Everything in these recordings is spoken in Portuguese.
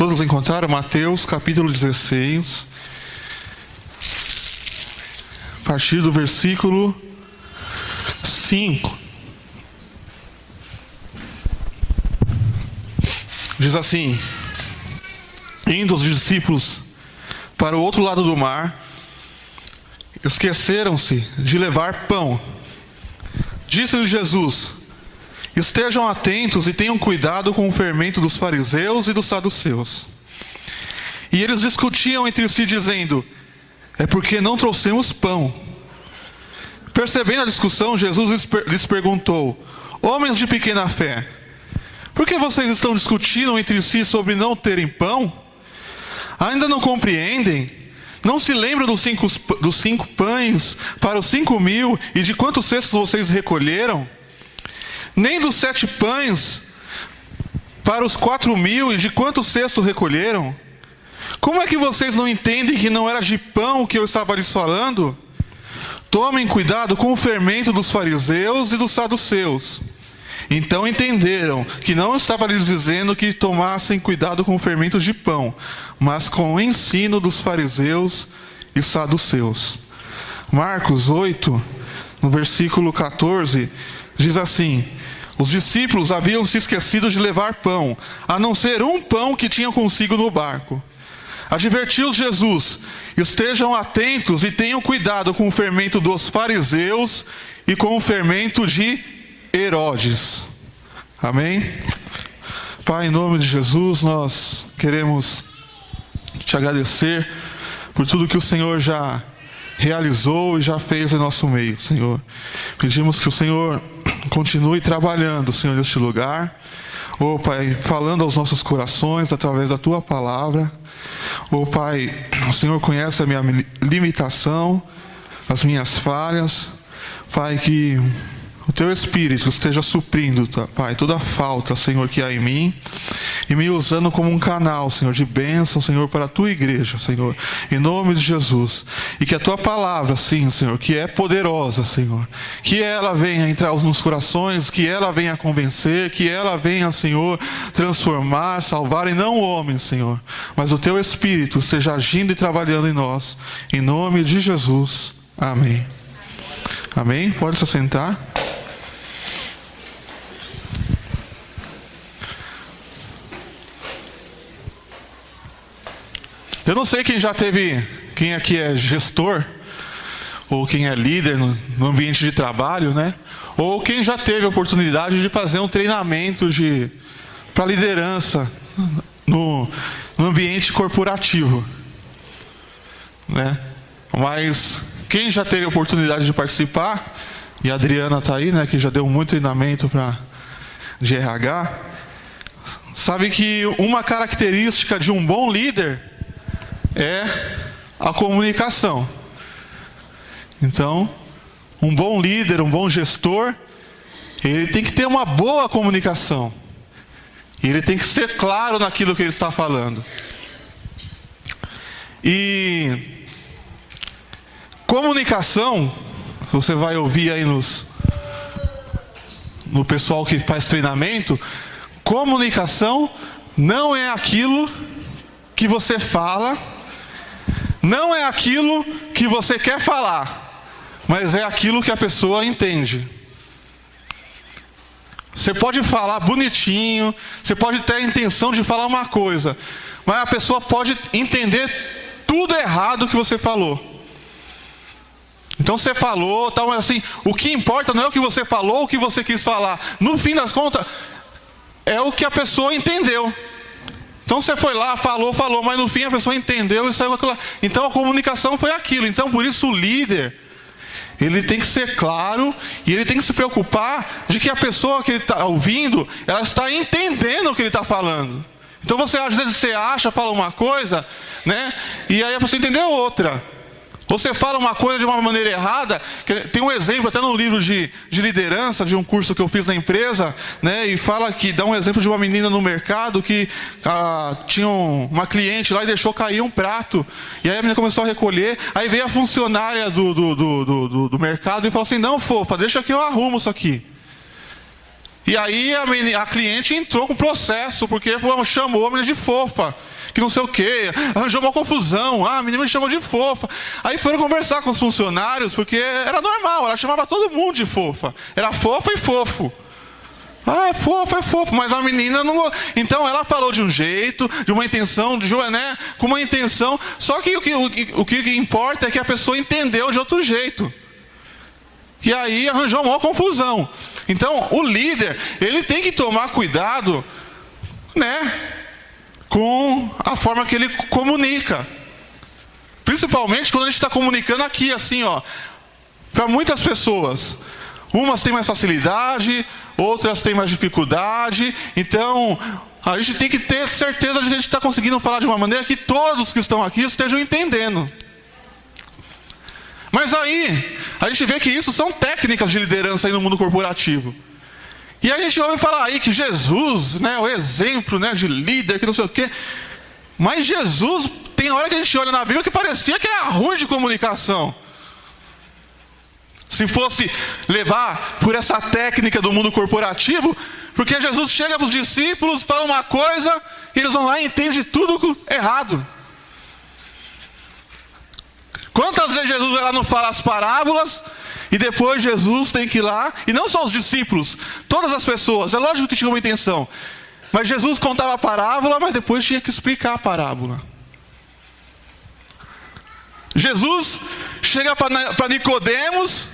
Todos encontraram Mateus capítulo 16, a partir do versículo 5. Diz assim: indo os discípulos para o outro lado do mar, esqueceram-se de levar pão. Disse-lhe Jesus: estejam atentos e tenham cuidado com o fermento dos fariseus e dos saduceus. E eles discutiam entre si, dizendo: é porque não trouxemos pão. Percebendo a discussão, Jesus lhes perguntou: homens de pequena fé, por que vocês estão discutindo entre si sobre não terem pão? Ainda não compreendem? Não se lembram dos 5 pães para os 5.000 e de quantos cestos vocês recolheram? Nem dos 7 pães para os 4.000 e de quantos cestos recolheram? Como é que vocês não entendem que não era de pão que eu estava lhes falando? Tomem cuidado com o fermento dos fariseus e dos saduceus. Então entenderam que não estava lhes dizendo que tomassem cuidado com o fermento de pão, mas com o ensino dos fariseus e saduceus. Marcos 8, no versículo 14, diz assim: os discípulos haviam se esquecido de levar pão, a não ser um pão que tinham consigo no barco. Advertiu Jesus: estejam atentos e tenham cuidado com o fermento dos fariseus e com o fermento de Herodes. Amém? Pai, em nome de Jesus, nós queremos te agradecer por tudo que o Senhor já realizou e já fez em nosso meio, Senhor. Pedimos que o Senhor continue trabalhando, Senhor, neste lugar. Ó Pai, falando aos nossos corações através da Tua palavra. Ó Pai, o Senhor conhece a minha limitação, as minhas falhas. Pai, que o Teu Espírito esteja suprindo, Pai, toda a falta, Senhor, que há em mim, e me usando como um canal, Senhor, de bênção, Senhor, para a Tua igreja, Senhor, em nome de Jesus. E que a Tua palavra, sim, Senhor, que é poderosa, Senhor, que ela venha entrar nos corações, que ela venha convencer, que ela venha, Senhor, transformar, salvar, e não o homem, Senhor, mas o Teu Espírito esteja agindo e trabalhando em nós, em nome de Jesus. Amém. Amém? Pode se sentar. Eu não sei quem aqui é gestor, ou quem é líder no ambiente de trabalho, né? Ou quem já teve a oportunidade de fazer um treinamento para liderança no ambiente corporativo, né? Mas quem já teve a oportunidade de participar, e a Adriana está aí, né? Que já deu muito treinamento de RH, sabe que uma característica de um bom líder é a comunicação. Então, um bom líder, um bom gestor, ele tem que ter uma boa comunicação. E ele tem que ser claro naquilo que ele está falando. E comunicação, você vai ouvir aí no pessoal que faz treinamento, comunicação não é aquilo que você fala, não é aquilo que você quer falar, mas é aquilo que a pessoa entende. Você pode falar bonitinho, você pode ter a intenção de falar uma coisa, mas a pessoa pode entender tudo errado que você falou. Então você falou, tal, mas assim, o que importa não é o que você falou, o que você quis falar. No fim das contas, é o que a pessoa entendeu. Então você foi lá, falou, mas no fim a pessoa entendeu e saiu aquilo lá. Então a comunicação foi aquilo. Então por isso o líder, ele tem que ser claro e ele tem que se preocupar de que a pessoa que ele está ouvindo, ela está entendendo o que ele está falando. Então você às vezes fala uma coisa, né? E aí a pessoa entendeu outra. Você fala uma coisa de uma maneira errada. Tem um exemplo até no livro de liderança, de um curso que eu fiz na empresa, né? E fala que dá um exemplo de uma menina no mercado que tinha uma cliente lá e deixou cair um prato. E aí a menina começou a recolher. Aí veio a funcionária do mercado e falou assim: não, fofa, deixa que eu arrumo isso aqui. E aí a cliente entrou com processo, porque chamou a menina de fofa, que não sei o quê, arranjou uma confusão, a menina me chamou de fofa. Aí foram conversar com os funcionários, porque era normal, ela chamava todo mundo de fofa. Era fofa e fofo. Ah, é fofo, mas a menina não... Então ela falou de um jeito, de uma intenção, né, com uma intenção, só que o que importa é que a pessoa entendeu de outro jeito. E aí arranjou uma confusão. Então o líder, ele tem que tomar cuidado, né, com a forma que ele comunica. Principalmente quando a gente está comunicando aqui, assim, ó, para muitas pessoas. Umas têm mais facilidade, outras têm mais dificuldade. Então, a gente tem que ter certeza de que a gente está conseguindo falar de uma maneira que todos que estão aqui estejam entendendo. Mas aí, a gente vê que isso são técnicas de liderança aí no mundo corporativo. E a gente ouve falar aí que Jesus, né, o exemplo, né, de líder, que não sei o quê. Mas Jesus, tem hora que a gente olha na Bíblia que parecia que era ruim de comunicação. Se fosse levar por essa técnica do mundo corporativo, porque Jesus chega para os discípulos, fala uma coisa, e eles vão lá e entendem tudo errado. Quantas vezes Jesus vai lá não fala as parábolas, e depois Jesus tem que ir lá, e não só os discípulos, todas as pessoas, é lógico que tinha uma intenção, mas Jesus contava a parábola, mas depois tinha que explicar a parábola. Jesus chega para Nicodemos,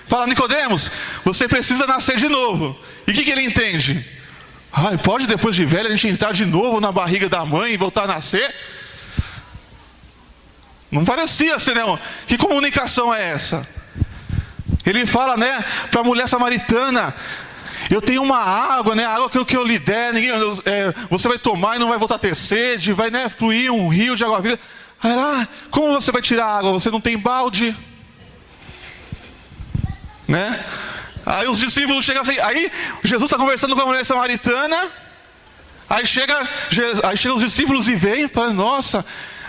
fala: Nicodemos, você precisa nascer de novo. E o que ele entende? Pode depois de velho a gente entrar de novo na barriga da mãe e voltar a nascer? Não parecia ser, não. Que comunicação é essa? Ele fala, né, para a mulher samaritana: eu tenho uma água, né, a água que eu lhe der, você vai tomar e não vai voltar a ter sede, vai, né, fluir um rio de água viva. Aí lá, como você vai tirar a água? Você não tem balde? Né? Aí os discípulos chegam assim, aí Jesus está conversando com a mulher samaritana, aí chega os discípulos e vêm e falam: nossa.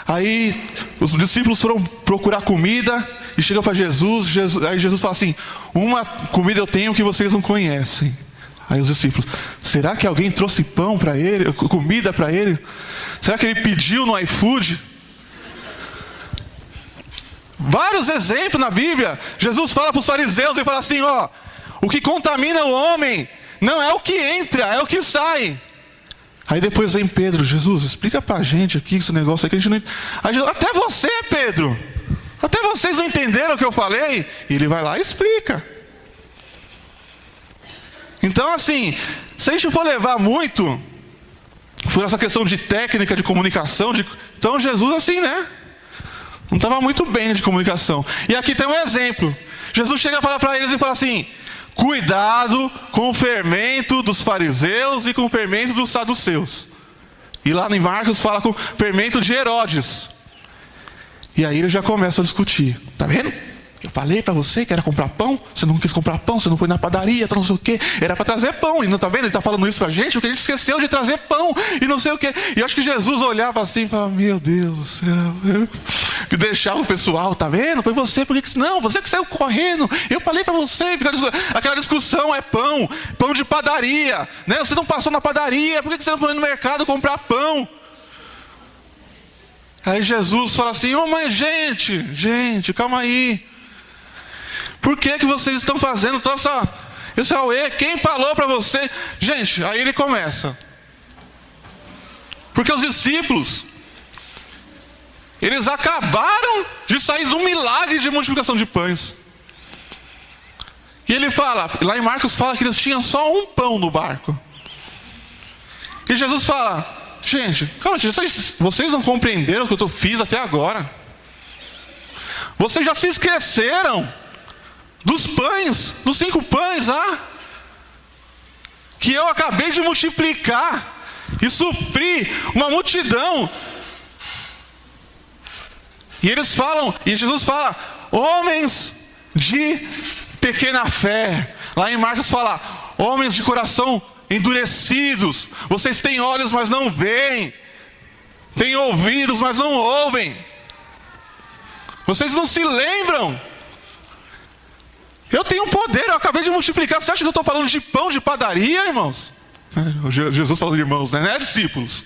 Aí os discípulos foram procurar comida e chegam para Jesus, aí Jesus fala assim: uma comida eu tenho que vocês não conhecem. Aí os discípulos: será que alguém trouxe pão para ele, comida para ele? Será que ele pediu no iFood? Vários exemplos na Bíblia. Jesus fala para os fariseus e fala assim: ó, o que contamina o homem não é o que entra, é o que sai. Aí depois vem Pedro: Jesus, explica para a gente aqui esse negócio aqui, a gente não... Aí, até você, Pedro, até vocês não entenderam o que eu falei? E ele vai lá e explica. Então, assim, se a gente for levar muito por essa questão de técnica de comunicação, então Jesus, assim, né, não estava muito bem de comunicação. E aqui tem um exemplo. Jesus chega a falar para eles e fala assim: cuidado com o fermento dos fariseus e com o fermento dos saduceus. E lá em Marcos fala com o fermento de Herodes. E aí ele já começa a discutir. Tá vendo? Eu falei para você que era comprar pão, você não quis comprar pão, você não foi na padaria, tá não sei o quê. Era para trazer pão, e não tá vendo? Ele está falando isso para a gente, porque a gente esqueceu de trazer pão, e não sei o quê. E eu acho que Jesus olhava assim e falava: meu Deus do céu, que deixava o pessoal, tá vendo? Foi você, porque não, você que saiu correndo, eu falei para você. Aquela discussão é pão de padaria, né? Você não passou na padaria, por que você não foi no mercado comprar pão? Aí Jesus fala assim: ô, mas gente, calma aí. Por que vocês estão fazendo toda esse auê? Quem falou para você? Gente, aí ele começa. Porque os discípulos, eles acabaram de sair do milagre de multiplicação de pães. E ele fala, lá em Marcos fala que eles tinham só um pão no barco. E Jesus fala: gente, calma, vocês não compreenderam o que eu fiz até agora. Vocês já se esqueceram dos pães, dos 5 pães lá, que eu acabei de multiplicar e supri uma multidão. E eles falam, e Jesus fala: homens de pequena fé. Lá em Marcos fala: homens de coração endurecidos. Vocês têm olhos, mas não veem, têm ouvidos, mas não ouvem. Vocês não se lembram. Eu tenho poder, eu acabei de multiplicar. Você acha que eu estou falando de pão de padaria, irmãos? Jesus falou de irmãos, né? Não é discípulos.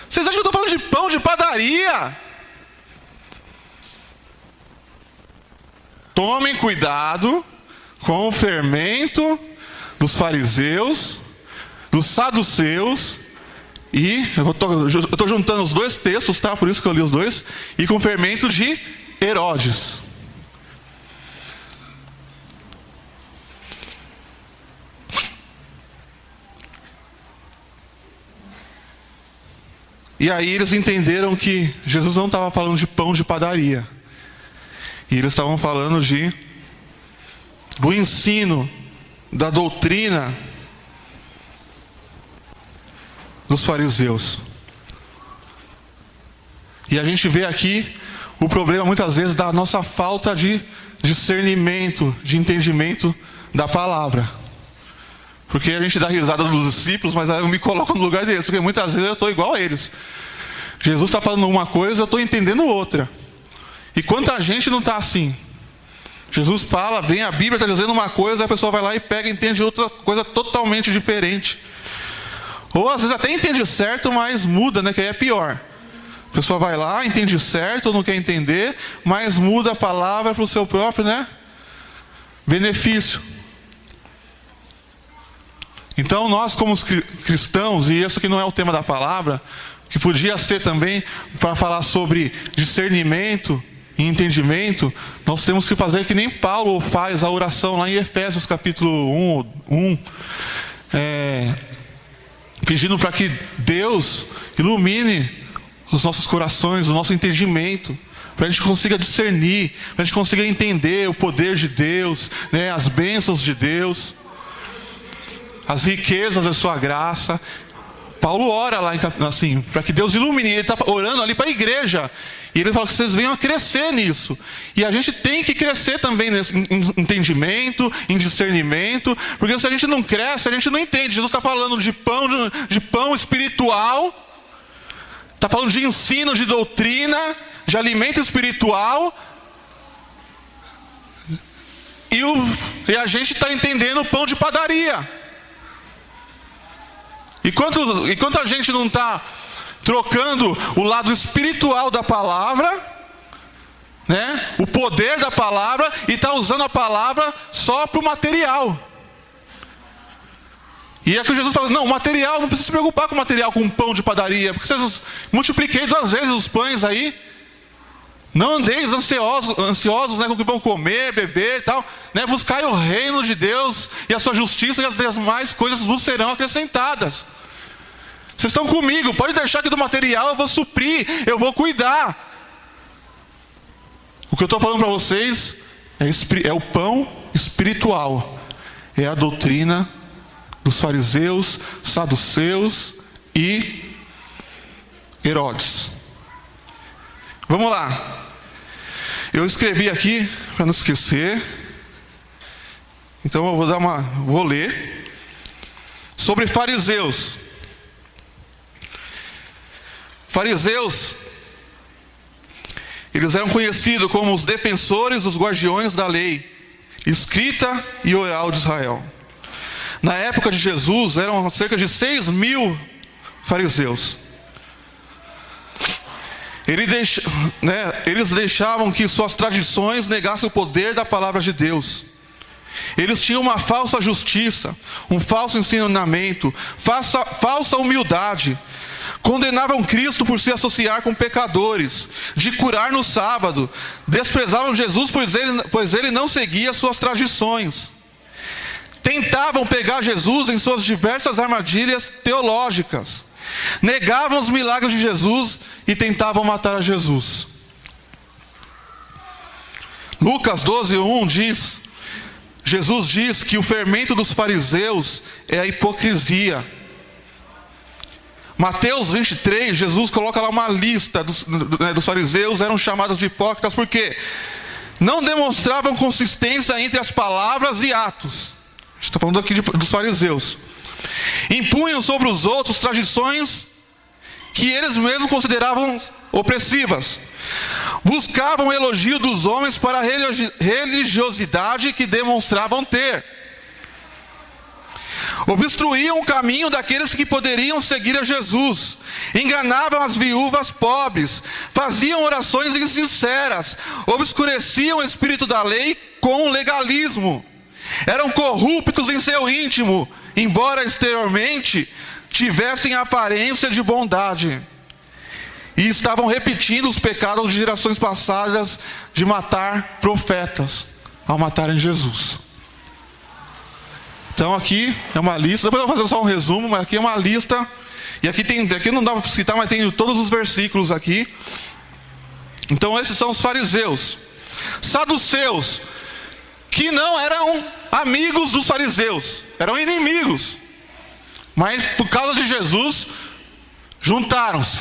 Vocês acham que eu estou falando de pão de padaria? Tomem cuidado com o fermento dos fariseus, dos saduceus, e eu estou juntando os dois textos, tá? Por isso que eu li os dois, e com o fermento de Herodes. E aí eles entenderam que Jesus não estava falando de pão de padaria. E eles estavam falando do ensino, da doutrina dos fariseus. E a gente vê aqui o problema muitas vezes da nossa falta de discernimento, de entendimento da palavra. Porque a gente dá risada dos discípulos, mas eu me coloco no lugar deles, porque muitas vezes eu estou igual a eles. Jesus está falando uma coisa, eu estou entendendo outra. E quanta gente não está assim? Jesus fala, vem a Bíblia, está dizendo uma coisa, a pessoa vai lá e pega e entende outra coisa totalmente diferente. Ou às vezes até entende certo, mas muda, né? Que aí é pior. A pessoa vai lá, entende certo, não quer entender, mas muda a palavra para o seu próprio, né, benefício. Então nós como cristãos, e isso aqui não é o tema da palavra, que podia ser também para falar sobre discernimento e entendimento, nós temos que fazer que nem Paulo faz a oração lá em Efésios capítulo 1, pedindo para que Deus ilumine os nossos corações, o nosso entendimento, para a gente consiga discernir, para a gente consiga entender o poder de Deus, né, as bênçãos de Deus, as riquezas da sua graça. Paulo ora lá assim, para que Deus ilumine. Ele está orando ali para a igreja. E ele fala que vocês venham a crescer nisso. E a gente tem que crescer também nesse entendimento, em discernimento. Porque se a gente não cresce, a gente não entende. Jesus está falando de pão espiritual. Está falando de ensino, de doutrina, de alimento espiritual. E a gente está entendendo o pão de padaria. Enquanto a gente não está trocando o lado espiritual da palavra, né, o poder da palavra, e está usando a palavra só para o material. E é que Jesus fala, não, o material, não precisa se preocupar com o material, com o pão de padaria, porque vocês multipliquei 2 vezes os pães aí. Não andeis ansiosos, né, com o que vão comer, beber e tal, né, buscai o reino de Deus e a sua justiça, e as demais coisas vos serão acrescentadas. Vocês estão comigo, pode deixar que do material eu vou suprir, eu vou cuidar. O que eu estou falando para vocês é o pão espiritual, é a doutrina dos fariseus, saduceus e Herodes. Vamos lá. Eu escrevi aqui para não esquecer. Então eu vou ler sobre fariseus. Fariseus, eles eram conhecidos como os defensores, os guardiões da lei escrita e oral de Israel. Na época de Jesus eram cerca de 6.000 fariseus. Eles deixavam que suas tradições negassem o poder da palavra de Deus. Eles tinham uma falsa justiça, um falso ensinamento, falsa humildade. Condenavam Cristo por se associar com pecadores, de curar no sábado. Desprezavam Jesus, pois ele não seguia suas tradições. Tentavam pegar Jesus em suas diversas armadilhas teológicas. Negavam os milagres de Jesus e tentavam matar a Jesus. Lucas 12:1 diz, Jesus diz que o fermento dos fariseus é a hipocrisia. Mateus 23, Jesus coloca lá uma lista dos fariseus, eram chamados de hipócritas porque não demonstravam consistência entre as palavras e atos. A gente está falando aqui dos fariseus. Impunham sobre os outros tradições que eles mesmos consideravam opressivas. buscavam o elogio dos homens para a religiosidade que demonstravam ter. Obstruíam o caminho daqueles que poderiam seguir a Jesus. Enganavam as viúvas pobres. Faziam orações insinceras. Obscureciam o espírito da lei com o legalismo. Eram corruptos em seu íntimo, embora exteriormente tivessem aparência de bondade. E estavam repetindo os pecados de gerações passadas de matar profetas ao matarem Jesus. Então aqui é uma lista, depois eu vou fazer só um resumo, mas aqui é uma lista, e aqui não dá para citar, mas tem todos os versículos aqui. Então esses são os fariseus. Saduceus, que não eram amigos dos fariseus, eram inimigos, mas por causa de Jesus, juntaram-se.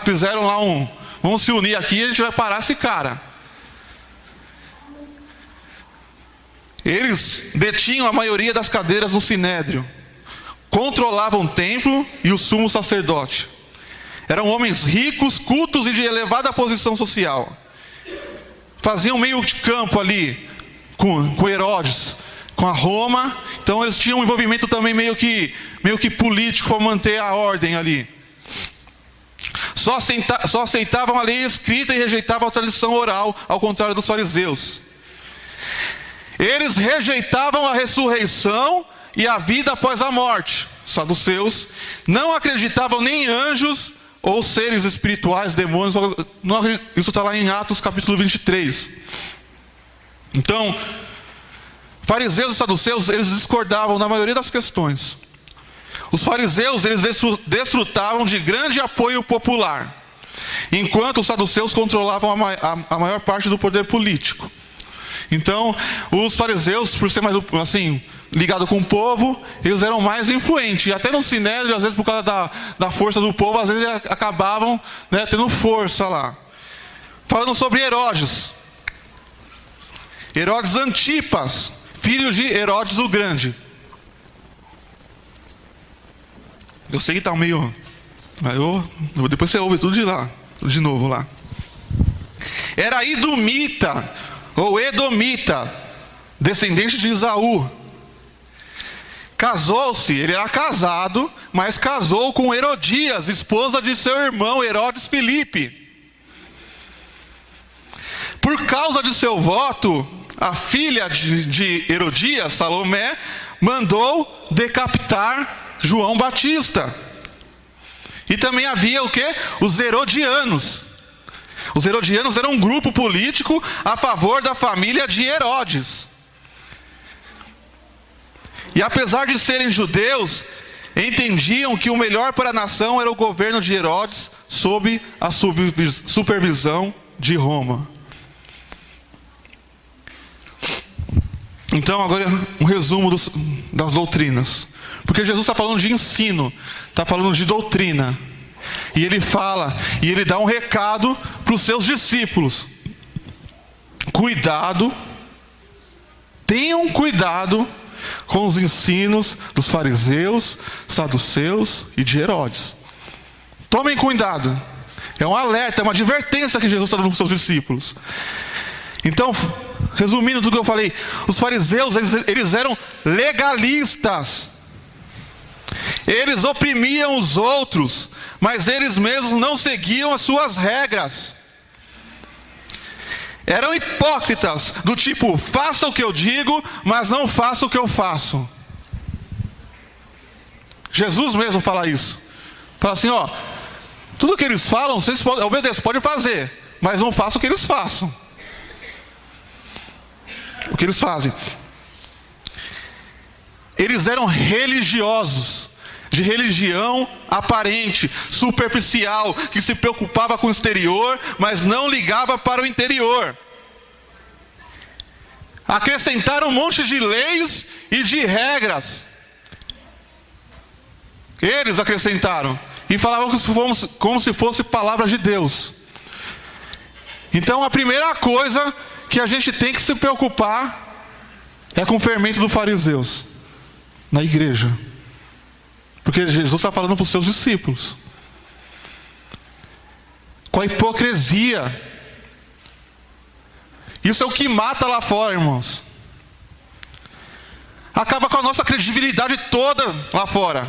Fizeram lá vamos se unir aqui e a gente vai parar esse cara. Eles detinham a maioria das cadeiras no sinédrio, controlavam o templo e o sumo sacerdote. Eram homens ricos, cultos e de elevada posição social. Faziam meio de campo ali com Herodes, com a Roma. Então eles tinham um envolvimento também meio que político para manter a ordem ali. Só aceitavam a lei escrita e rejeitavam a tradição oral, ao contrário dos fariseus. Eles rejeitavam a ressurreição e a vida após a morte. Saduceus não acreditavam nem em anjos ou seres espirituais, demônios. Isso está lá em Atos capítulo 23. Então, fariseus e saduceus, eles discordavam na maioria das questões. Os fariseus, eles desfrutavam de grande apoio popular, enquanto os saduceus controlavam a maior parte do poder político. Então, os fariseus, por ser mais assim, ligado com o povo, eles eram mais influentes. E até no sinédrio, às vezes por causa da força do povo, às vezes acabavam, né, tendo força lá. Falando sobre Herodes. Herodes Antipas, filho de Herodes o Grande. Eu sei que está meio... depois você ouve tudo de novo lá. Era Idomita, ou Edomita, descendente de Esaú. Casou-se, ele era casado, mas casou com Herodias, esposa de seu irmão Herodes Filipe. Por causa de seu voto, a filha de Herodias, Salomé, mandou decapitar João Batista. E também havia o quê? Os herodianos. Os herodianos eram um grupo político a favor da família de Herodes. E apesar de serem judeus, entendiam que o melhor para a nação era o governo de Herodes sob a supervisão de Roma. Então agora um resumo das doutrinas. Porque Jesus está falando de ensino, está falando de doutrina. E ele fala, e ele dá um recado para os seus discípulos. Cuidado, tenham cuidado com os ensinos dos fariseus, saduceus e de Herodes. Tomem cuidado. É um alerta, é uma advertência que Jesus está dando para os seus discípulos. Então, resumindo tudo que eu falei, os fariseus, eles eram legalistas. Eles oprimiam os outros, mas eles mesmos não seguiam as suas regras. Eram hipócritas, do tipo, faça o que eu digo, mas não faça o que eu faço. Jesus mesmo fala isso. Fala assim, tudo que eles falam, vocês podem obedecer, podem fazer, mas não façam o que eles façam. O que eles fazem? Eles eram religiosos, de religião aparente, superficial, que se preocupava com o exterior, mas não ligava para o interior. Acrescentaram um monte de leis e de regras. Eles acrescentaram e falavam como se fosse palavra de Deus. Então a primeira coisa que a gente tem que se preocupar é com o fermento dos fariseus na igreja. Porque Jesus está falando para os seus discípulos. com a hipocrisia. Isso é o que mata lá fora, irmãos. Acaba com a nossa credibilidade toda lá fora.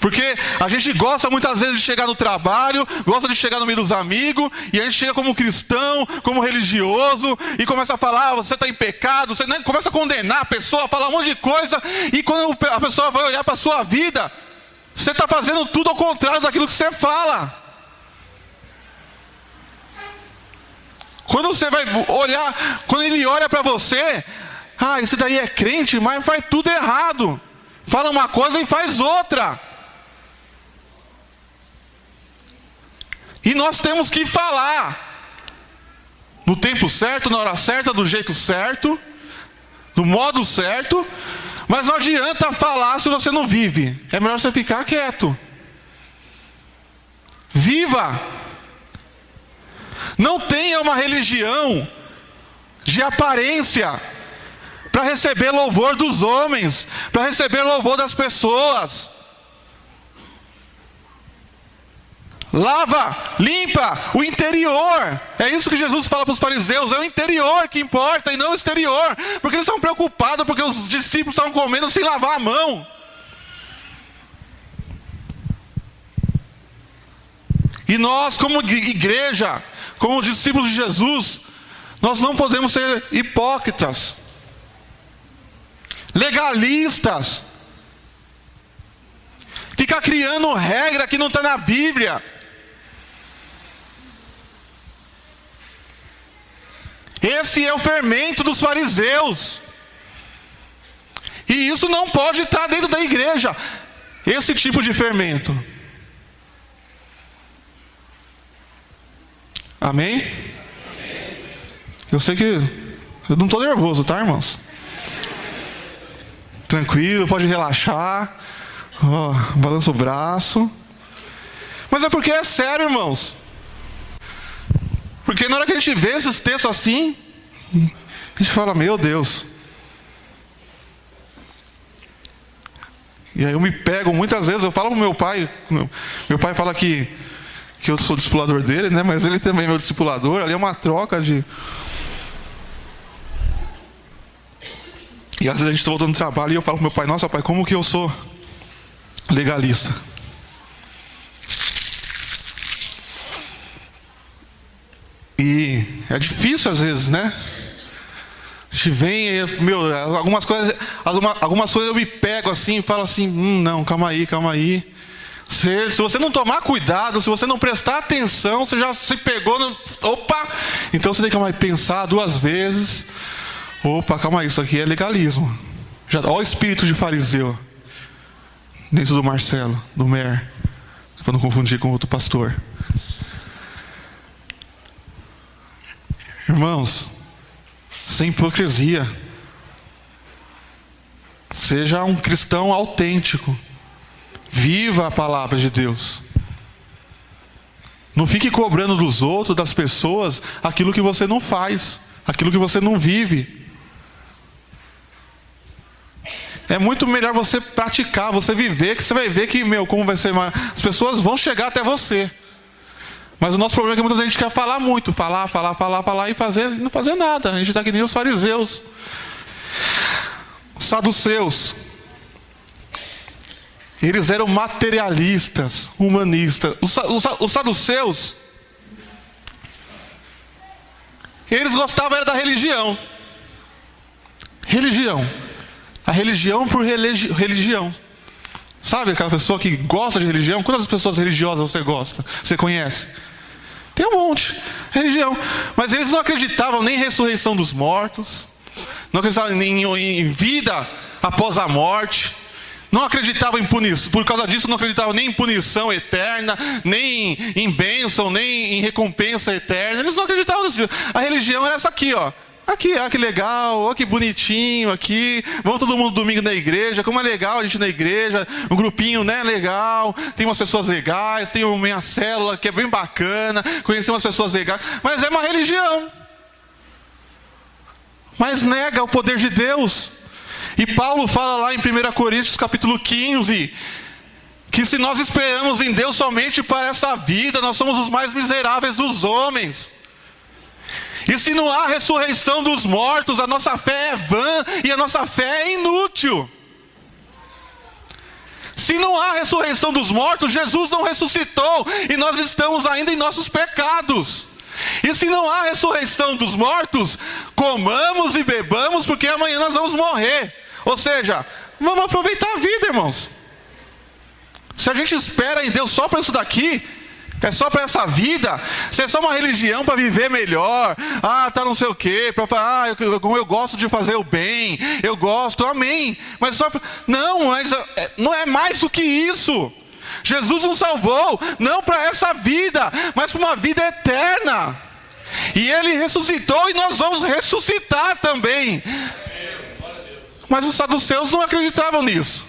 Porque a gente gosta muitas vezes de chegar no trabalho, gosta de chegar no meio dos amigos, e a gente chega como cristão, como religioso, e começa a falar, você está em pecado, você começa a condenar a pessoa, a falar um monte de coisa, e quando a pessoa vai olhar para a sua vida, você está fazendo tudo ao contrário daquilo que você fala. Quando você vai olhar, quando ele olha para você, esse daí é crente, mas faz tudo errado. Fala uma coisa e faz outra. E nós temos que falar no tempo certo, na hora certa, do jeito certo, do modo certo, mas não adianta falar se você não vive. É melhor você ficar quieto. Viva! Não tenha uma religião de aparência para receber louvor dos homens, para receber louvor das pessoas. Lava, limpa o interior. É isso que Jesus fala para os fariseus. É o interior que importa e não o exterior. Porque eles estão preocupados porque os discípulos estavam comendo sem lavar a mão. E nós, como igreja, como discípulos de Jesus, nós não podemos ser hipócritas, legalistas, ficar criando regra que não está na Bíblia. Esse é o fermento dos fariseus. E isso não pode estar dentro da igreja. Esse tipo de fermento. Amém? Eu sei que eu não estou nervoso, tá, irmãos? Tranquilo, pode relaxar. Balança o braço. Mas é porque é sério, irmãos. Porque na hora que a gente vê esses textos assim, a gente fala, meu Deus. E aí eu me pego, muitas vezes, eu falo pro meu pai fala que eu sou discipulador dele, né? Mas ele também é meu discipulador, ali é uma troca de... E às vezes a gente está voltando do trabalho e eu falo pro meu pai, nossa pai, como que eu sou legalista? E é difícil às vezes, né? A gente vem, algumas coisas eu me pego assim e falo assim, não, calma aí. Se você não tomar cuidado, se você não prestar atenção, você já se pegou no... Opa! Então você tem que pensar 2 vezes. Opa, calma aí, isso aqui é legalismo. Olha o espírito de fariseu dentro do Marcelo, do Mer, para não confundir com outro pastor. Irmãos, sem hipocrisia. Seja um cristão autêntico. Viva a palavra de Deus. Não fique cobrando dos outros, das pessoas, aquilo que você não faz, aquilo que você não vive. É muito melhor você praticar, você viver, que você vai ver que, como vai ser mais... As pessoas vão chegar até você. Mas o nosso problema é que muita gente quer falar muito, falar e não fazer nada. A gente está que nem os fariseus. Saduceus. Eles eram materialistas, humanistas. Os saduceus, eles gostavam era da religião. A religião por religião. Sabe aquela pessoa que gosta de religião? Quantas pessoas religiosas você gosta? Você conhece? Tem um monte. Religião. Mas eles não acreditavam nem em ressurreição dos mortos. Não acreditavam nem em vida após a morte. Não acreditavam em punição. Por causa disso não acreditavam nem em punição eterna, nem em bênção, nem em recompensa eterna. Eles não acreditavam nisso. A religião era essa aqui, ó. Aqui, que legal, que bonitinho aqui. Vamos todo mundo domingo na igreja. Como é legal a gente na igreja. Um grupinho, né, legal. Tem umas pessoas legais. Tem uma minha célula que é bem bacana. Conhecer umas pessoas legais. Mas é uma religião. Mas nega o poder de Deus. E Paulo fala lá em 1 Coríntios capítulo 15, que se nós esperamos em Deus somente para essa vida, nós somos os mais miseráveis dos homens. E se não há ressurreição dos mortos, a nossa fé é vã e a nossa fé é inútil. Se não há ressurreição dos mortos, Jesus não ressuscitou e nós estamos ainda em nossos pecados. E se não há ressurreição dos mortos, comamos e bebamos, porque amanhã nós vamos morrer. Ou seja, vamos aproveitar a vida, irmãos. Se a gente espera em Deus só para isso daqui, é só para essa vida, se é só uma religião para viver melhor, tá não sei o quê, eu gosto de fazer o bem, eu gosto, amém. Mas não é mais do que isso. Jesus nos salvou, não para essa vida, mas para uma vida eterna. E Ele ressuscitou e nós vamos ressuscitar também. Mas os saduceus não acreditavam nisso.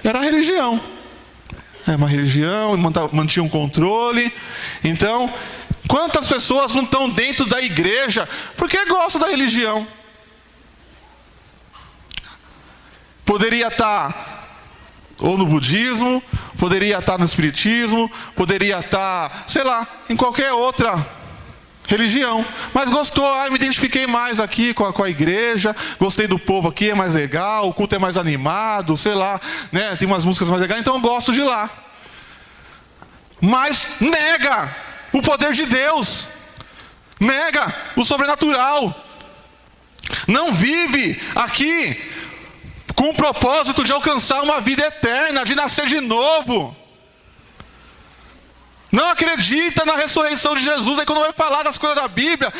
Era a religião. É uma religião, mantinha um controle. Então, quantas pessoas não estão dentro da igreja porque gostam da religião? Poderia estar ou no budismo, poderia estar no espiritismo, poderia estar, sei lá, em qualquer outra religião. Mas gostou, me identifiquei mais aqui com a igreja, gostei do povo aqui, é mais legal, o culto é mais animado, sei lá, né, tem umas músicas mais legais, então eu gosto de lá. Mas nega o poder de Deus, nega o sobrenatural, não vive aqui com o propósito de alcançar uma vida eterna, de nascer de novo. Não acredita na ressurreição de Jesus. Aí quando vai falar das coisas da Bíblia,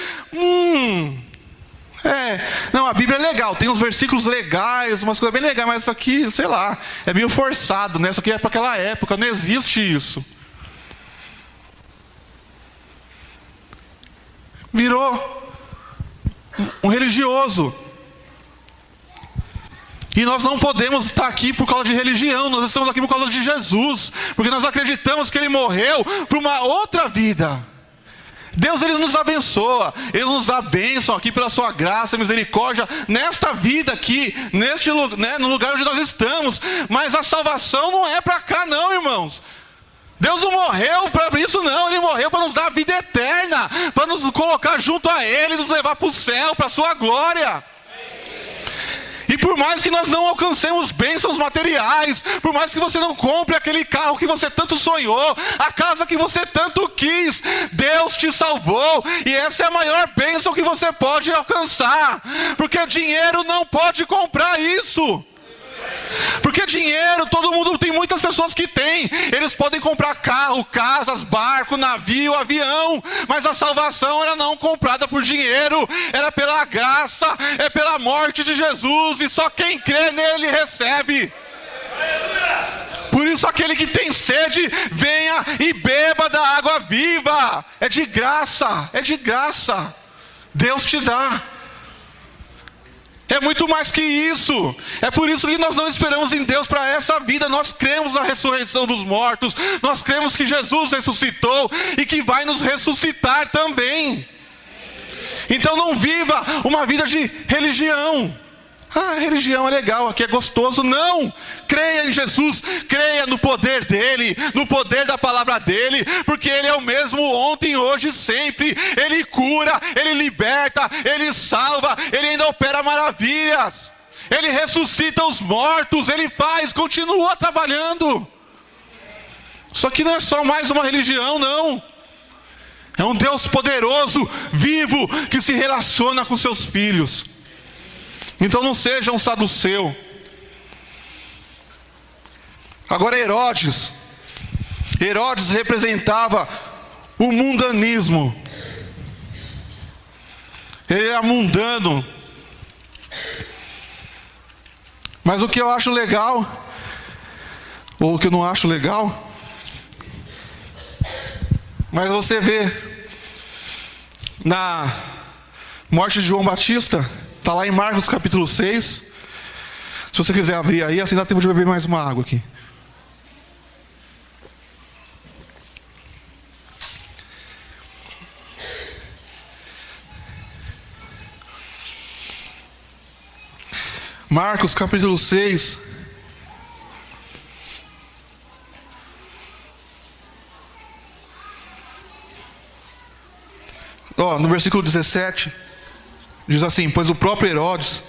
não, a Bíblia é legal, tem uns versículos legais, umas coisas bem legais, mas isso aqui, sei lá, é meio forçado, né? Isso aqui é para aquela época, não existe isso. Virou um religioso. E nós não podemos estar aqui por causa de religião, nós estamos aqui por causa de Jesus, porque nós acreditamos que Ele morreu para uma outra vida. Deus, Ele nos abençoa, Ele nos dá bênção aqui pela sua graça e misericórdia, nesta vida aqui, no lugar onde nós estamos, mas a salvação não é para cá não, irmãos. Deus não morreu para isso não, Ele morreu para nos dar a vida eterna, para nos colocar junto a Ele, nos levar para o céu, para a sua glória. E por mais que nós não alcancemos bênçãos materiais, por mais que você não compre aquele carro que você tanto sonhou, a casa que você tanto quis, Deus te salvou, e essa é a maior bênção que você pode alcançar, porque dinheiro não pode comprar isso. Porque dinheiro, todo mundo tem, muitas pessoas que têm, eles podem comprar carro, casas, barco, navio, avião, mas a salvação era não comprada por dinheiro, era pela graça, é pela morte de Jesus, e só quem crê nele recebe. Por isso aquele que tem sede, venha e beba da água viva, é de graça, Deus te dá. É muito mais que isso. É por isso que nós não esperamos em Deus para essa vida. Nós cremos na ressurreição dos mortos. Nós cremos que Jesus ressuscitou e que vai nos ressuscitar também. Então não viva uma vida de religião. Religião é legal, aqui é gostoso. Não! Creia em Jesus, creia no poder dEle, no poder da palavra dEle, porque Ele é o mesmo ontem, hoje e sempre. Ele cura, Ele liberta, Ele salva, Ele ainda opera maravilhas. Ele ressuscita os mortos, Ele continua trabalhando. Só que não é só mais uma religião, não. É um Deus poderoso, vivo, que se relaciona com seus filhos. Então não seja um saduceu. Agora Herodes representava o mundanismo. Ele era mundano. Mas o que eu acho legal, ou o que eu não acho legal, mas você vê na morte de João Batista, está lá em Marcos capítulo 6. Se você quiser abrir aí, assim dá tempo de beber mais uma água aqui. Marcos capítulo 6. no versículo 17, diz assim: pois o próprio Herodes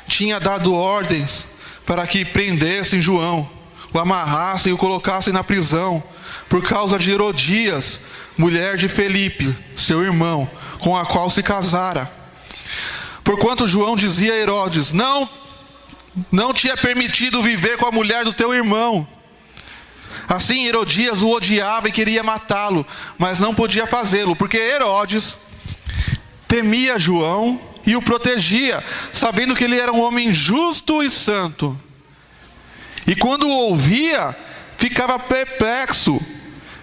tinha dado ordens para que prendessem João, o amarrassem e o colocassem na prisão, por causa de Herodias, mulher de Felipe, seu irmão, com a qual se casara. Porquanto João dizia a Herodes: não te é permitido viver com a mulher do teu irmão. Assim Herodias o odiava e queria matá-lo, mas não podia fazê-lo, porque Herodes temia João e o protegia, sabendo que ele era um homem justo e santo. E quando o ouvia, ficava perplexo.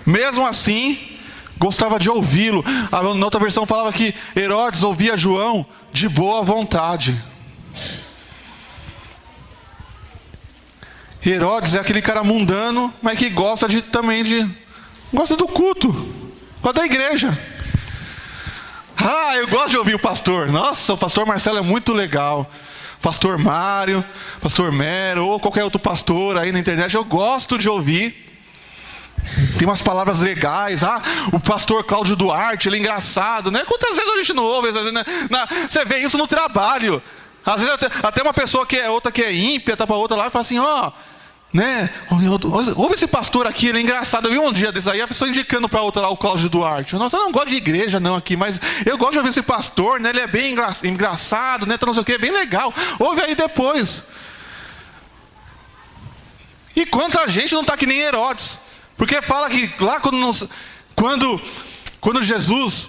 Mesmo assim, gostava de ouvi-lo. Na outra versão falava que Herodes ouvia João de boa vontade. Herodes é aquele cara mundano, mas que gosta gosta do culto, gosta da igreja. Eu gosto de ouvir o pastor. Nossa, o pastor Marcelo é muito legal. Pastor Mário, pastor Mero, ou qualquer outro pastor aí na internet, eu gosto de ouvir. Tem umas palavras legais. O pastor Cláudio Duarte, ele é engraçado, né? Quantas vezes a gente não ouve? Você vê isso no trabalho. Às vezes até uma pessoa que é outra que é ímpia, tá para outra lá e fala assim: né? Ouve esse pastor aqui, ele é engraçado. Eu vi um dia desse aí, a pessoa indicando para outra lá o Cláudio Duarte. Nossa, eu não gosto de igreja não aqui, mas eu gosto de ouvir esse pastor, né? Ele é bem engraçado, né? Não sei o que, bem legal. Ouve aí depois. E quanta gente não está que nem Herodes? Porque fala que lá quando Jesus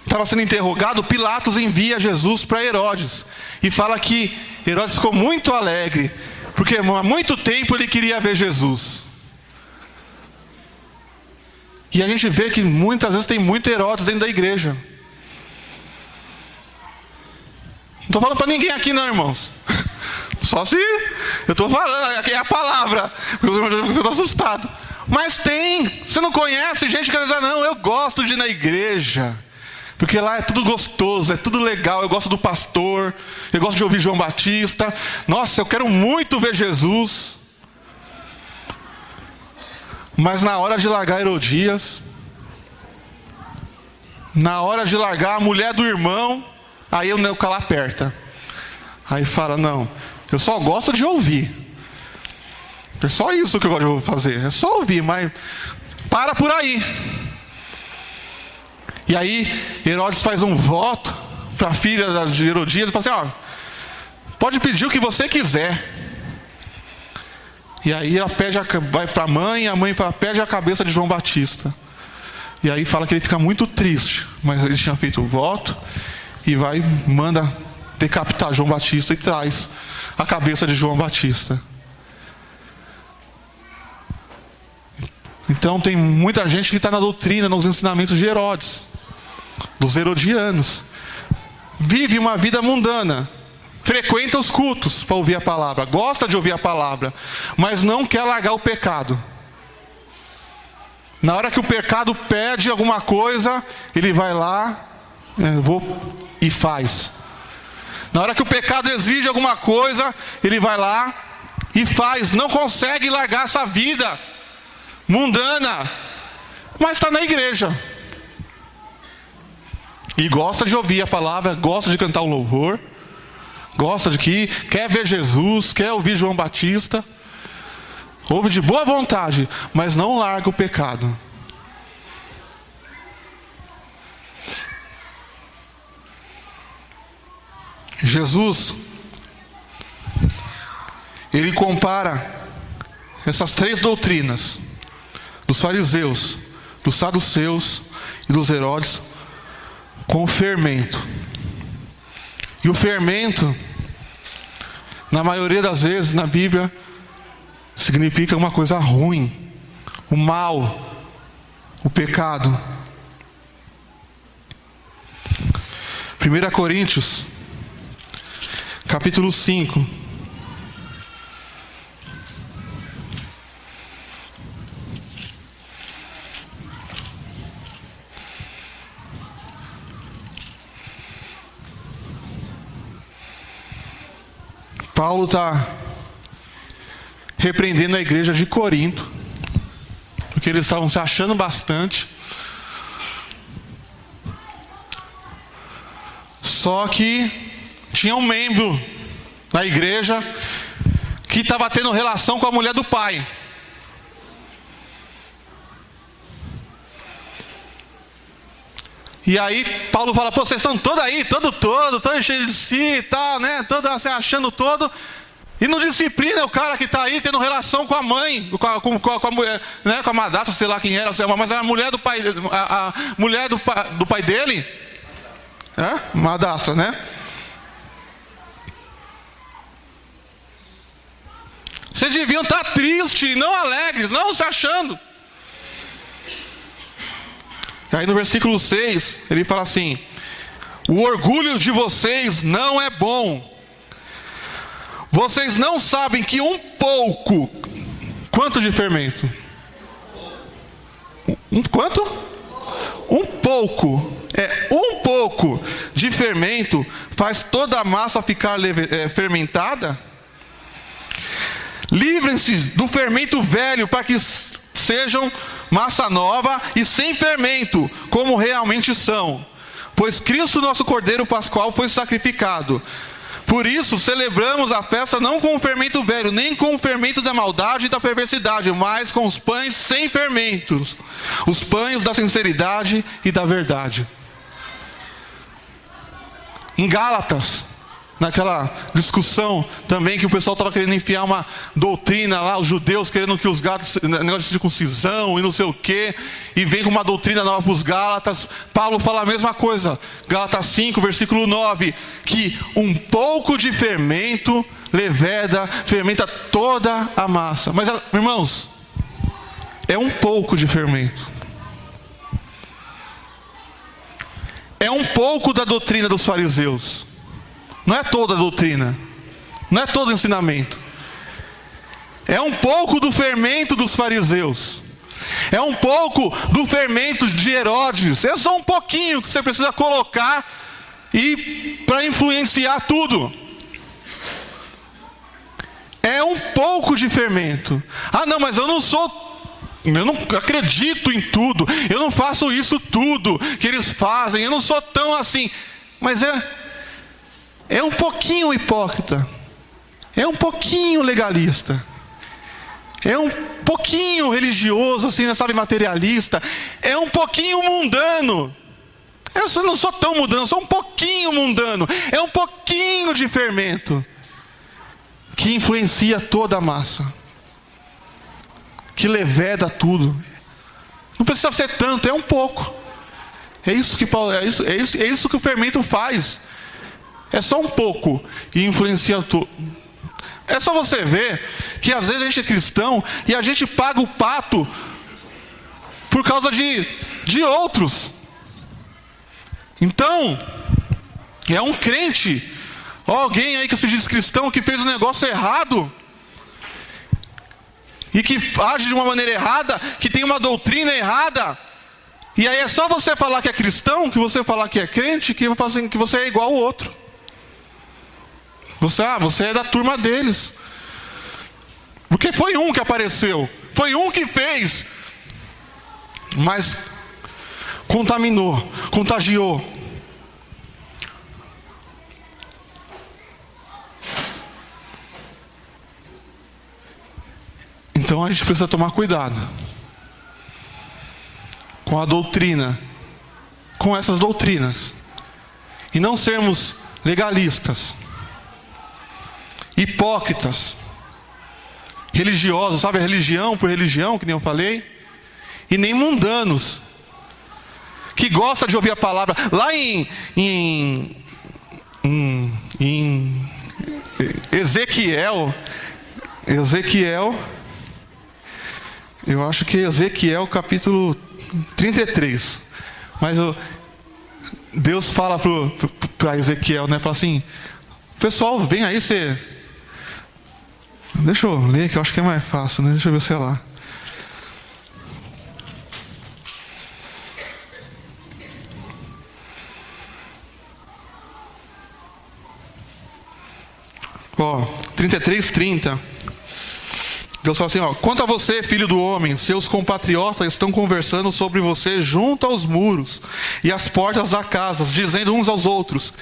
estava sendo interrogado, Pilatos envia Jesus para Herodes. E fala que Herodes ficou muito alegre, porque há muito tempo ele queria ver Jesus. E a gente vê que muitas vezes tem muito Herodes dentro da igreja. Não estou falando para ninguém aqui não, irmãos. Só se eu estou falando, aqui é a palavra. Eu estou assustado. Mas tem, você não conhece gente que diz: não, eu gosto de ir na igreja, porque lá é tudo gostoso, é tudo legal, eu gosto do pastor, eu gosto de ouvir João Batista. Nossa, eu quero muito ver Jesus. Mas na hora de largar Herodias, na hora de largar a mulher do irmão, aí o calo aperta. Aí fala: não, eu só gosto de ouvir. É só isso que eu gosto de fazer, é só ouvir, mas para por aí. E aí Herodes faz um voto para a filha de Herodias e fala assim: pode pedir o que você quiser. E aí ela vai para a mãe fala: pede a cabeça de João Batista. E aí fala que ele fica muito triste, mas ele tinha feito o voto, e manda decapitar João Batista e traz a cabeça de João Batista. Então tem muita gente que está na doutrina, nos ensinamentos de Herodes, dos herodianos. Vive uma vida mundana, frequenta os cultos para ouvir a palavra, gosta de ouvir a palavra, mas não quer largar o pecado. Na hora que o pecado pede alguma coisa, ele vai lá e faz. Na hora que o pecado exige alguma coisa, ele vai lá e faz. Não consegue largar essa vida mundana, mas está na igreja e gosta de ouvir a palavra, gosta de cantar um louvor, gosta quer ver Jesus, quer ouvir João Batista, ouve de boa vontade, mas não larga o pecado. Jesus, ele compara essas três doutrinas dos fariseus, dos saduceus e dos Herodes com o fermento. E o fermento, na maioria das vezes na Bíblia, significa uma coisa ruim, o mal, o pecado. 1 Coríntios, capítulo 5. Paulo está repreendendo a igreja de Corinto, porque eles estavam se achando bastante. Só que tinha um membro na igreja que estava tendo relação com a mulher do pai. E aí Paulo fala: pô, vocês estão todos aí, todos cheios de si e tal, né? Todo assim, achando todo. E não disciplina o cara que está aí tendo relação com a mãe, com a mulher, né? Com a madrasta, sei lá quem era, mas era a mulher do pai, a mulher do pai dele. Madrasta, né? Vocês deviam estar tristes, não alegres, não se achando. Aí no versículo 6, ele fala assim: o orgulho de vocês não é bom. Vocês não sabem que um pouco... Quanto de fermento? Quanto? Um pouco. Um pouco de fermento faz toda a massa ficar fermentada? Livrem-se do fermento velho para que sejam massa nova e sem fermento, como realmente são. Pois Cristo, nosso Cordeiro Pascual, foi sacrificado. Por isso, celebramos a festa não com o fermento velho, nem com o fermento da maldade e da perversidade, mas com os pães sem fermentos, os pães da sinceridade e da verdade. Em Gálatas, naquela discussão também que o pessoal estava querendo enfiar uma doutrina lá, os judeus querendo que os Gálatas, negócio de circuncisão e não sei o quê, e vem com uma doutrina nova para os Gálatas. Paulo fala a mesma coisa, Gálatas 5, versículo 9, que um pouco de fermento fermenta toda a massa. Mas, irmãos, é um pouco de fermento. É um pouco da doutrina dos fariseus. Não é toda a doutrina, não é todo o ensinamento. É um pouco do fermento dos fariseus. É um pouco do fermento de Herodes. É só um pouquinho que você precisa colocar e para influenciar tudo. É um pouco de fermento. Ah, não, mas eu não acredito em tudo. Eu não faço isso tudo que eles fazem. Eu não sou tão assim. Mas é um pouquinho hipócrita, é um pouquinho legalista, é um pouquinho religioso, assim, sabe, materialista, é um pouquinho mundano. Eu não sou tão mundano, sou um pouquinho mundano, é um pouquinho de fermento que influencia toda a massa, que leveda tudo. Não precisa ser tanto, é um pouco. É isso que o fermento faz. É só um pouco e influencia tudo. É só você ver que às vezes a gente é cristão e a gente paga o pato por causa de outros. Então, é um crente, alguém aí que se diz cristão, que fez um negócio errado e que age de uma maneira errada, que tem uma doutrina errada. E aí é só você falar que é cristão, que você falar que é crente, que você é igual ao outro. Você é da turma deles. Porque foi um que apareceu, foi um que fez, mas contaminou, contagiou. Então a gente precisa tomar cuidado com a doutrina, com essas doutrinas, e não sermos legalistas, hipócritas, religiosos, sabe, a religião por religião, que nem eu falei, e nem mundanos, que gosta de ouvir a palavra. Lá em Ezequiel, eu acho que Ezequiel capítulo 33, mas Deus fala para Ezequiel, né, fala assim: pessoal, vem aí, deixa eu ler, que eu acho que é mais fácil, né? Deixa eu ver se é lá. Ó, 33:30. Deus fala assim, ó: quanto a você, filho do homem, seus compatriotas estão conversando sobre você junto aos muros e às portas da casa, dizendo uns aos outros: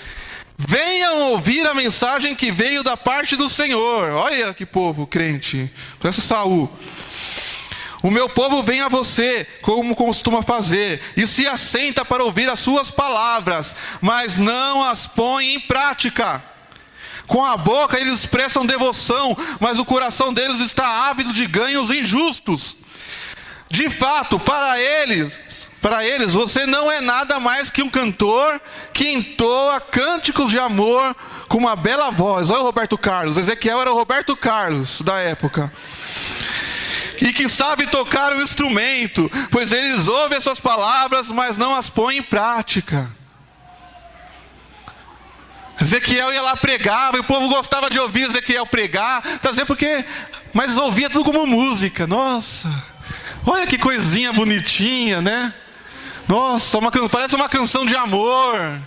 venham ouvir a mensagem que veio da parte do Senhor. Olha que povo crente, parece Saul. O meu povo vem a você, como costuma fazer, e se assenta para ouvir as suas palavras, mas não as põe em prática. Com a boca eles expressam devoção, mas o coração deles está ávido de ganhos injustos. De fato, para eles você não é nada mais que um cantor que entoa cânticos de amor com uma bela voz. Olha o Roberto Carlos, Ezequiel era o Roberto Carlos da época. E que sabe tocar o instrumento, pois eles ouvem as suas palavras, mas não as põem em prática. Ezequiel ia lá pregar, e o povo gostava de ouvir Ezequiel pregar, mas ouvia tudo como música. Nossa, olha que coisinha bonitinha, né? Nossa, parece uma canção de amor.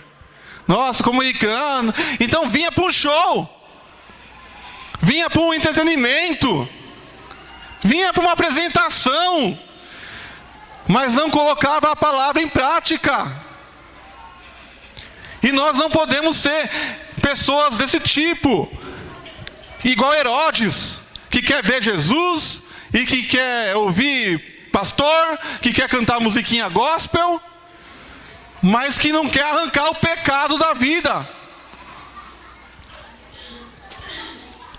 Nossa, como ele canta. Então vinha para um show, vinha para um entretenimento, vinha para uma apresentação, mas não colocava a palavra em prática. E nós não podemos ser pessoas desse tipo, igual Herodes, que quer ver Jesus e que quer ouvir pastor, que quer cantar musiquinha gospel, mas que não quer arrancar o pecado da vida.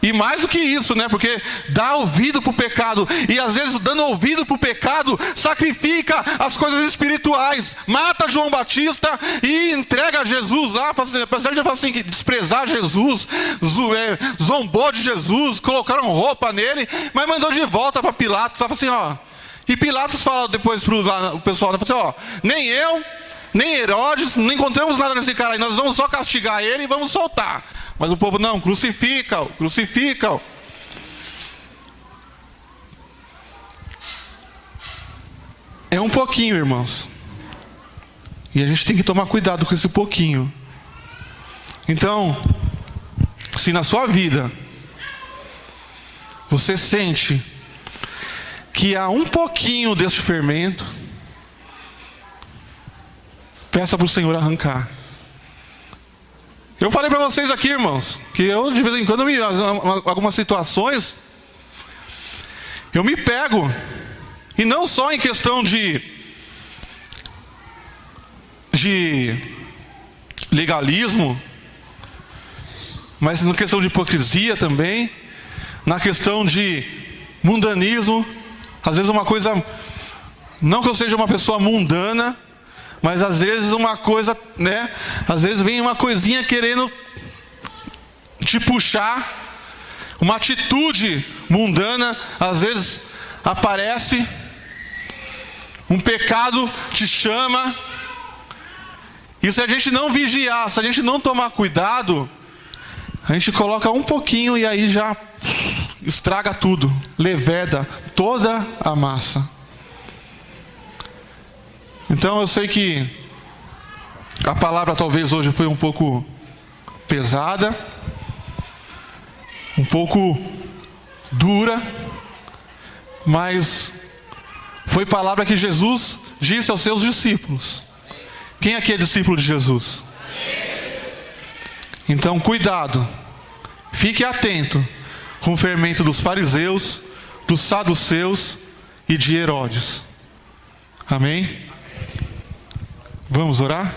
E mais do que isso, né? Porque dá ouvido para o pecado, e às vezes dando ouvido para o pecado, sacrifica as coisas espirituais, mata João Batista e entrega a Jesus lá. Apesar de falar assim, que desprezar Jesus, zombou de Jesus, colocaram roupa nele, mas mandou de volta para Pilatos. Fala assim, ó. E Pilatos fala depois para o pessoal, fala assim, ó, nem eu, nem Herodes, não encontramos nada nesse cara aí, nós vamos só castigar ele e vamos soltar. Mas o povo, não, crucifica-o, crucifica-o. É um pouquinho, irmãos. E a gente tem que tomar cuidado com esse pouquinho. Então, se na sua vida você sente que há um pouquinho desse fermento, peça para o Senhor arrancar. Eu falei para vocês aqui, irmãos, que eu de vez em quando, algumas situações, eu me pego, e não só em questão de legalismo, mas na questão de hipocrisia também, na questão de mundanismo. Às vezes uma coisa, não que eu seja uma pessoa mundana, mas às vezes uma coisa, né? Às vezes vem uma coisinha querendo te puxar, uma atitude mundana, às vezes aparece, um pecado te chama, e se a gente não vigiar, se a gente não tomar cuidado, a gente coloca um pouquinho e aí já estraga tudo, leveda toda a massa. Então eu sei que a palavra talvez hoje foi um pouco pesada, um pouco dura, mas foi palavra que Jesus disse aos seus discípulos. Quem aqui é discípulo de Jesus? Então cuidado, fique atento com o fermento dos fariseus, dos saduceus e de Herodes. Amém? Vamos orar?